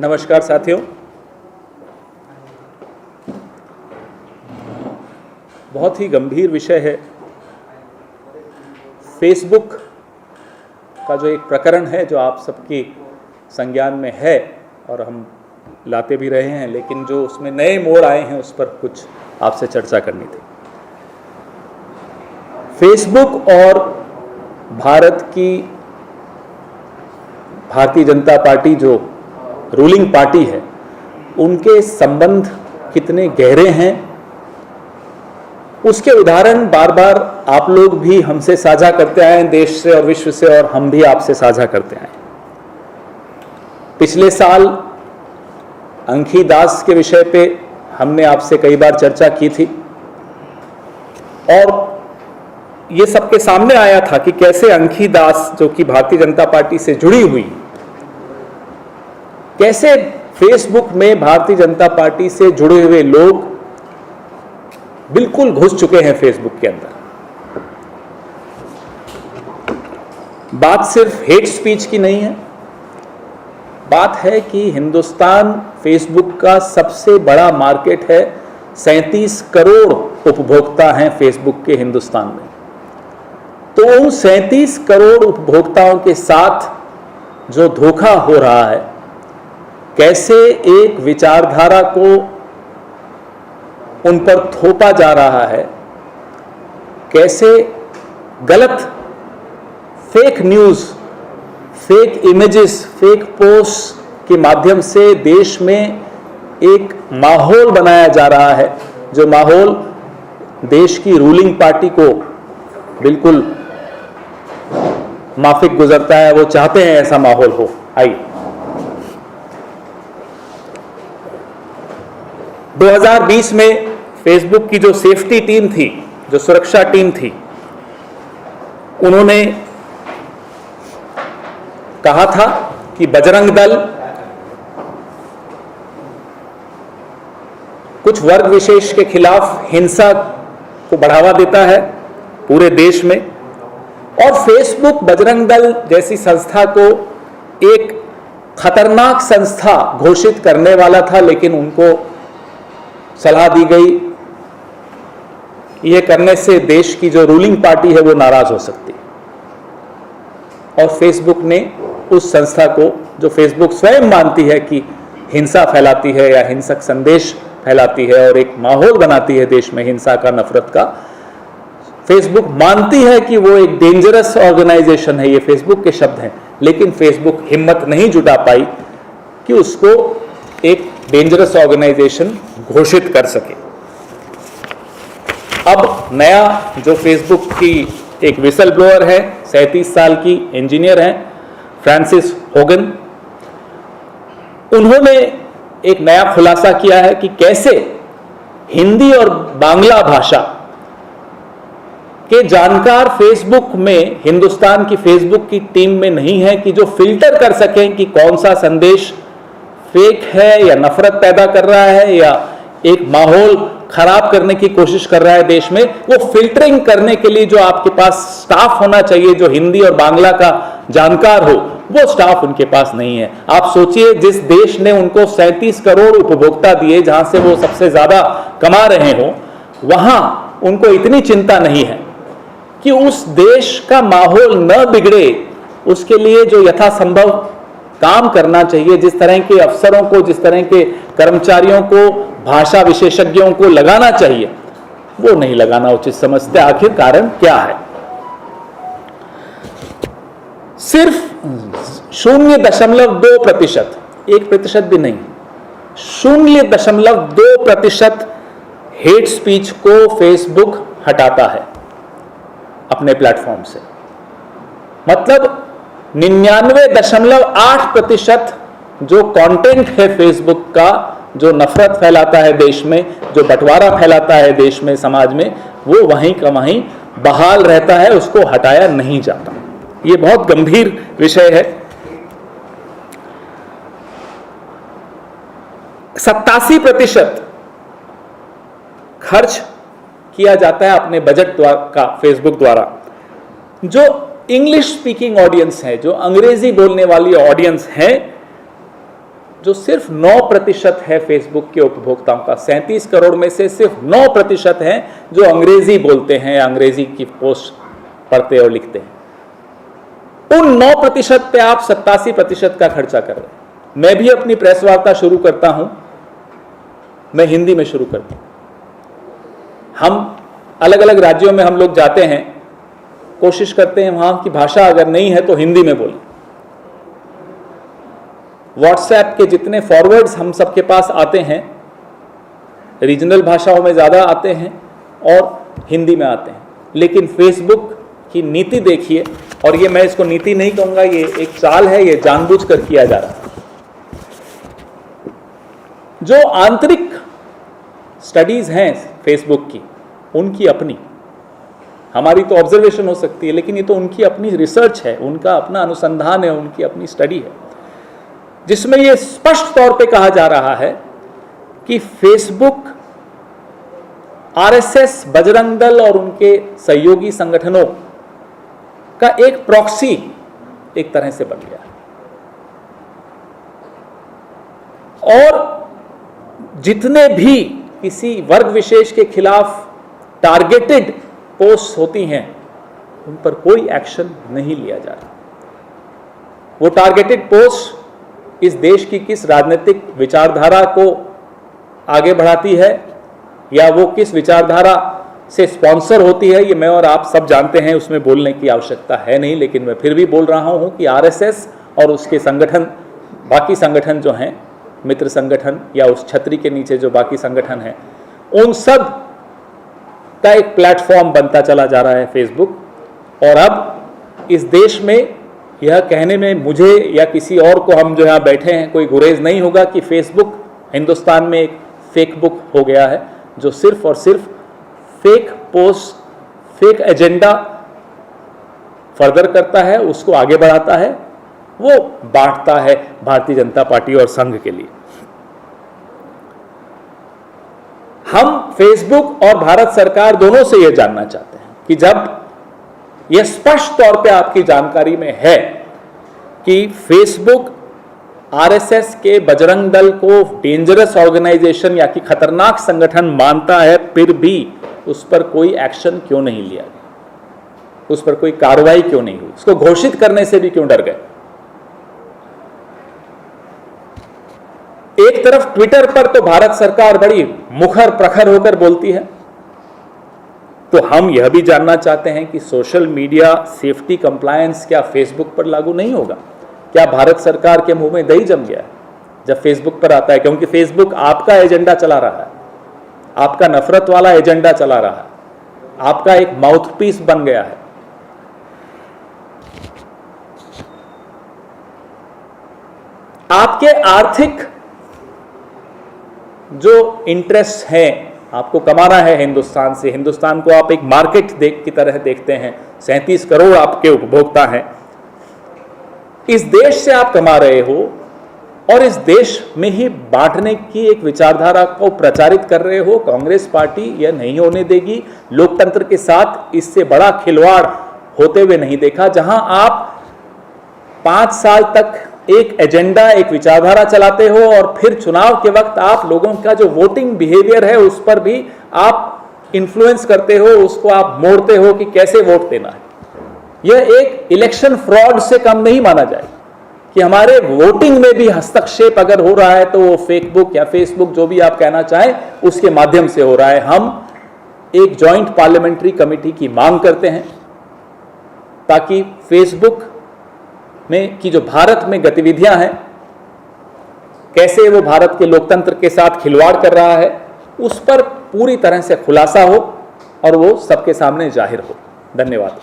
नमस्कार साथियों। बहुत ही गंभीर विषय है। फेसबुक का जो एक प्रकरण है जो आप सबकी संज्ञान में है और हम लाते भी रहे हैं, लेकिन जो उसमें नए मोड़ आए हैं उस पर कुछ आपसे चर्चा करनी थी। फेसबुक और भारतीय जनता पार्टी जो रूलिंग पार्टी है, उनके संबंध कितने गहरे हैं उसके उदाहरण बार बार आप लोग भी हमसे साझा करते आए हैं, देश से और विश्व से, और हम भी आपसे साझा करते आए। पिछले साल अंखी दास के विषय पे हमने आपसे कई बार चर्चा की थी और ये सबके सामने आया था कि कैसे अंखी दास, जो कि भारतीय जनता पार्टी से जुड़ी हुई, कैसे फेसबुक में भारतीय जनता पार्टी से जुड़े हुए लोग बिल्कुल घुस चुके हैं फेसबुक के अंदर। बात सिर्फ हेट स्पीच की नहीं है, बात है कि हिंदुस्तान फेसबुक का सबसे बड़ा मार्केट है। 37 करोड़ उपभोक्ता हैं फेसबुक के हिंदुस्तान में। तो उन 37 करोड़ उपभोक्ताओं के साथ जो धोखा हो रहा है, कैसे एक विचारधारा को उन पर थोपा जा रहा है, कैसे गलत fake news, fake images, fake post के माध्यम से देश में एक माहौल बनाया जा रहा है, जो माहौल देश की रूलिंग पार्टी को बिल्कुल माफिक गुजरता है। वो चाहते हैं ऐसा माहौल हो। आइए 2020 में फेसबुक की जो सेफ्टी टीम थी, जो सुरक्षा टीम थी, उन्होंने कहा था कि बजरंग दल कुछ वर्ग विशेष के खिलाफ हिंसा को बढ़ावा देता है पूरे देश में, और फेसबुक बजरंग दल जैसी संस्था को एक खतरनाक संस्था घोषित करने वाला था, लेकिन उनको सलाह दी गई यह करने से देश की जो रूलिंग पार्टी है वो नाराज हो सकती है। और फेसबुक ने उस संस्था को, जो फेसबुक स्वयं मानती है कि हिंसा फैलाती है या हिंसक संदेश फैलाती है और एक माहौल बनाती है देश में हिंसा का, नफरत का, फेसबुक मानती है कि वो एक डेंजरस ऑर्गेनाइजेशन है। ये फेसबुक के शब्द हैं, लेकिन फेसबुक हिम्मत नहीं जुटा पाई कि उसको एक डेंजरस ऑर्गेनाइजेशन घोषित कर सके। अब नया जो फेसबुक की एक विसल ब्लोअर है, 37 साल की इंजीनियर हैं, फ्रांसिस होगन, उन्होंने एक नया खुलासा किया है कि कैसे हिंदी और बांग्ला भाषा के जानकार फेसबुक में, हिंदुस्तान की फेसबुक की टीम में नहीं है कि जो फिल्टर कर सकें कि कौन सा संदेश फेक है या नफरत पैदा कर रहा है या एक माहौल खराब करने की कोशिश कर रहा है देश में। वो फिल्टरिंग करने के लिए जो आपके पास स्टाफ होना चाहिए, जो हिंदी और बांग्ला का जानकार हो, वो स्टाफ उनके पास नहीं है। आप सोचिए, जिस देश ने उनको 37 करोड़ उपभोक्ता दिए, जहां से वो सबसे ज्यादा कमा रहे हो, वहां उनको इतनी चिंता नहीं है कि उस देश का माहौल न बिगड़े। उसके लिए जो यथासंभव काम करना चाहिए, जिस तरह के अफसरों को, जिस तरह के कर्मचारियों को, भाषा विशेषज्ञों को लगाना चाहिए, वो नहीं लगाना उचित समझते। आखिर कारण क्या है? सिर्फ 0.2%, 1% भी नहीं, 0.2% हेट स्पीच को फेसबुक हटाता है अपने प्लेटफॉर्म से। मतलब 99.8% जो कंटेंट है फेसबुक का, जो नफरत फैलाता है देश में, जो बंटवारा फैलाता है देश में, समाज में, वो वहीं का वहीं बहाल रहता है, उसको हटाया नहीं जाता। ये बहुत गंभीर विषय है। 87% खर्च किया जाता है अपने बजट का फेसबुक द्वारा। जो इंग्लिश स्पीकिंग ऑडियंस है, जो अंग्रेजी बोलने वाली ऑडियंस है, जो सिर्फ 9% है फेसबुक के उपभोक्ताओं का। 37 करोड़ में से सिर्फ 9% हैं जो अंग्रेजी बोलते हैं, अंग्रेजी की पोस्ट पढ़ते और लिखते हैं। उन 9% पे आप 87% का खर्चा कर रहे हैं। मैं भी अपनी प्रेस वार्ता शुरू करता हूं, मैं हिंदी में शुरू करता हूं। हम अलग अलग राज्यों में हम लोग जाते हैं, कोशिश करते हैं वहां की भाषा अगर नहीं है तो हिंदी में बोलें। व्हाट्सएप के जितने फॉरवर्ड्स हम सबके पास आते हैं, रीजनल भाषाओं में ज़्यादा आते हैं और हिंदी में आते हैं। लेकिन फेसबुक की नीति देखिए, और ये मैं इसको नीति नहीं कहूँगा, ये एक चाल है, ये जानबूझकर किया जा रहा है। जो आंतरिक स्टडीज़ हैं फेसबुक की, उनकी अपनी, हमारी तो ऑब्जर्वेशन हो सकती है, लेकिन ये तो उनकी अपनी रिसर्च है, उनका अपना अनुसंधान है, उनकी अपनी स्टडी है, जिसमें ये स्पष्ट तौर पे कहा जा रहा है कि फेसबुक आरएसएस, बजरंग दल और उनके सहयोगी संगठनों का एक प्रॉक्सी एक तरह से बन गया है। और जितने भी किसी वर्ग विशेष के खिलाफ टारगेटेड पोस्ट होती हैं, उन पर कोई एक्शन नहीं लिया जा रहा। वो टारगेटेड पोस्ट इस देश की किस राजनीतिक विचारधारा को आगे बढ़ाती है या वो किस विचारधारा से स्पॉन्सर होती है, ये मैं और आप सब जानते हैं, उसमें बोलने की आवश्यकता है नहीं। लेकिन मैं फिर भी बोल रहा हूं कि आरएसएस और उसके संगठन, बाकी संगठन जो हैं, मित्र संगठन या उस छतरी के नीचे जो बाकी संगठन हैं, उन सब का एक प्लेटफॉर्म बनता चला जा रहा है फेसबुक। और अब इस देश में यह कहने में मुझे या किसी और को, हम जो यहाँ बैठे हैं, कोई गुरेज नहीं होगा कि फेसबुक हिंदुस्तान में एक फेक बुक हो गया है, जो सिर्फ और सिर्फ fake post, fake agenda further करता है, उसको आगे बढ़ाता है, वो बांटता है भारतीय जनता पार्टी और संघ के लिए। हम फेसबुक और भारत सरकार दोनों से यह जानना चाहते हैं कि जब यह स्पष्ट तौर पे आपकी जानकारी में है कि फेसबुक आरएसएस के बजरंग दल को डेंजरस ऑर्गेनाइजेशन या कि खतरनाक संगठन मानता है, फिर भी उस पर कोई एक्शन क्यों नहीं लिया गया, उस पर कोई कार्रवाई क्यों नहीं हुई, उसको घोषित करने से भी क्यों डर गए। एक तरफ ट्विटर पर तो भारत सरकार बड़ी मुखर प्रखर होकर बोलती है, तो हम यह भी जानना चाहते हैं कि सोशल मीडिया सेफ्टी कंप्लायंस क्या फेसबुक पर लागू नहीं होगा? क्या भारत सरकार के मुंह में दही जम गया है जब फेसबुक पर आता है? क्योंकि फेसबुक आपका एजेंडा चला रहा है, आपका नफरत वाला एजेंडा चला रहा है, आपका एक माउथपीस बन गया है। आपके आर्थिक जो इंटरेस्ट हैं, आपको कमाना है हिंदुस्तान से, हिंदुस्तान को आप एक मार्केट की तरह देखते हैं, 37 करोड़ आपके उपभोक्ता हैं, इस देश से आप कमा रहे हो और इस देश में ही बांटने की एक विचारधारा को प्रचारित कर रहे हो। कांग्रेस पार्टी यह नहीं होने देगी। लोकतंत्र के साथ इससे बड़ा खिलवाड़ होते हुए नहीं देखा। जहां आप 5 साल तक एक एजेंडा, एक विचारधारा चलाते हो और फिर चुनाव के वक्त आप लोगों का जो वोटिंग बिहेवियर है उस पर भी आप इन्फ्लुएंस करते हो, उसको आप मोड़ते हो कि कैसे वोट देना है। यह एक इलेक्शन फ्रॉड से कम नहीं माना जाएगा कि हमारे वोटिंग में भी हस्तक्षेप अगर हो रहा है तो वो फेसबुक या फेसबुक जो भी आप कहना चाहें उसके माध्यम से हो रहा है। हम एक जॉइंट पार्लियामेंट्री कमेटी की मांग करते हैं ताकि फेसबुक में की जो भारत में गतिविधियां हैं, कैसे वो भारत के लोकतंत्र के साथ खिलवाड़ कर रहा है, उस पर पूरी तरह से खुलासा हो और वो सबके सामने जाहिर हो। धन्यवाद।